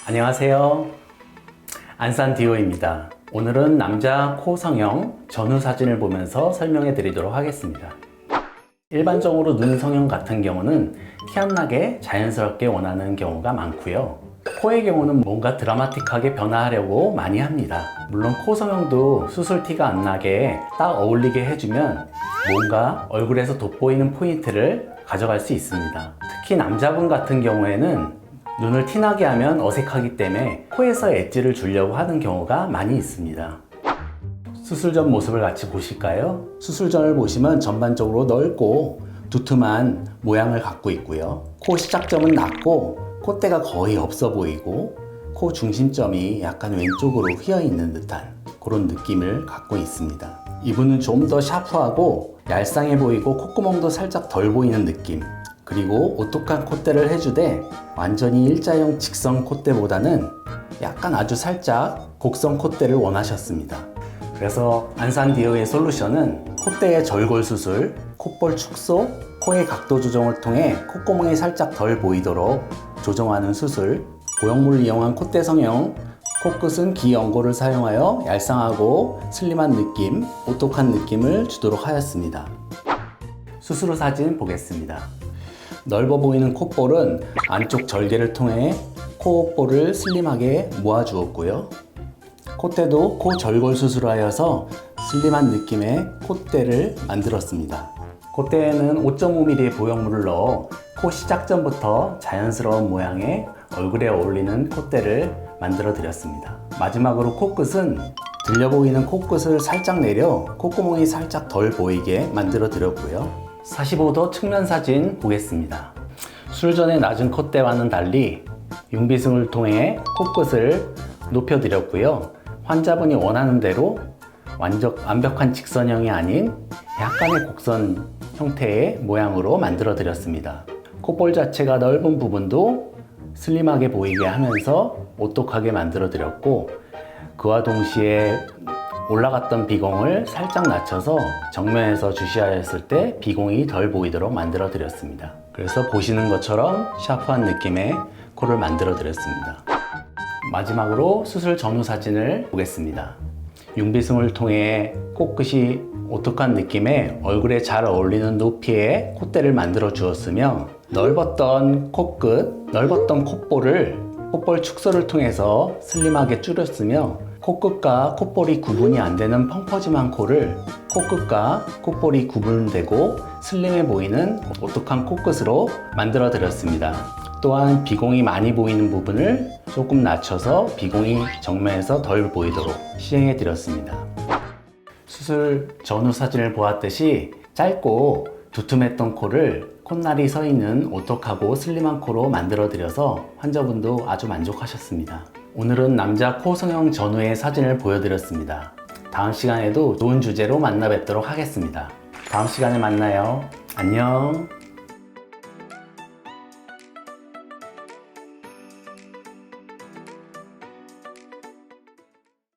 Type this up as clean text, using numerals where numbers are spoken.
안녕하세요. 안산디오입니다. 오늘은 남자 코 성형 전후 사진을 보면서 설명해 드리도록 하겠습니다. 일반적으로 눈 성형 같은 경우는 티 안 나게 자연스럽게 원하는 경우가 많고요. 코의 경우는 뭔가 드라마틱하게 변화하려고 많이 합니다. 물론 코 성형도 수술 티가 안 나게 딱 어울리게 해주면 뭔가 얼굴에서 돋보이는 포인트를 가져갈 수 있습니다. 특히 남자분 같은 경우에는 눈을 티나게 하면 어색하기 때문에 코에서 엣지를 주려고 하는 경우가 많이 있습니다. 수술 전 모습을 같이 보실까요? 수술 전을 보시면 전반적으로 넓고 두툼한 모양을 갖고 있고요. 코 시작점은 낮고 콧대가 거의 없어 보이고 코 중심점이 약간 왼쪽으로 휘어 있는 듯한 그런 느낌을 갖고 있습니다. 이분은 좀 더 샤프하고 얄쌍해 보이고 콧구멍도 살짝 덜 보이는 느낌, 그리고 오똑한 콧대를 해주되 완전히 일자형 직선 콧대보다는 약간 아주 살짝 곡선 콧대를 원하셨습니다. 그래서 안산디오의 솔루션은 콧대의 절골 수술, 콧볼 축소, 코의 각도 조정을 통해 콧구멍이 살짝 덜 보이도록 조정하는 수술, 고형물을 이용한 콧대 성형, 코끝은 기연고를 사용하여 얄쌍하고 슬림한 느낌, 오똑한 느낌을 주도록 하였습니다. 수술 후 사진 보겠습니다. 넓어 보이는 콧볼은 안쪽 절개를 통해 콧볼을 슬림하게 모아주었고요. 콧대도 코 절골 수술하여서 슬림한 느낌의 콧대를 만들었습니다. 콧대에는 5.5mm의 보형물을 넣어 코 시작점부터 자연스러운 모양의 얼굴에 어울리는 콧대를 만들어 드렸습니다. 마지막으로 코끝은 들려 보이는 코끝을 살짝 내려 콧구멍이 살짝 덜 보이게 만들어 드렸고요. 45도 측면 사진 보겠습니다. 수술 전에 낮은 콧대와는 달리 융비승을 통해 코끝을 높여 드렸고요. 환자분이 원하는 대로 완벽한 직선형이 아닌 약간의 곡선 형태의 모양으로 만들어 드렸습니다. 콧볼 자체가 넓은 부분도 슬림하게 보이게 하면서 오똑하게 만들어 드렸고, 그와 동시에 올라갔던 비공을 살짝 낮춰서 정면에서 주시하였을 때 비공이 덜 보이도록 만들어 드렸습니다. 그래서 보시는 것처럼 샤프한 느낌의 코를 만들어 드렸습니다. 마지막으로 수술 전후 사진을 보겠습니다. 융비승을 통해 코끝이 오똑한 느낌의 얼굴에 잘 어울리는 높이의 콧대를 만들어 주었으며, 넓었던 코끝, 넓었던 콧볼을 콧볼 축소를 통해서 슬림하게 줄였으며, 코끝과 콧볼이 구분이 안 되는 펑퍼짐한 코를 코끝과 콧볼이 구분되고 슬림해 보이는 오똑한 코끝으로 만들어 드렸습니다. 또한 비공이 많이 보이는 부분을 조금 낮춰서 비공이 정면에서 덜 보이도록 시행해 드렸습니다. 수술 전후 사진을 보았듯이 짧고 두툼했던 코를 콧날이 서 있는 오똑하고 슬림한 코로 만들어 드려서 환자분도 아주 만족하셨습니다. 오늘은 남자 코 성형 전후의 사진을 보여드렸습니다. 다음 시간에도 좋은 주제로 만나 뵙도록 하겠습니다. 다음 시간에 만나요. 안녕.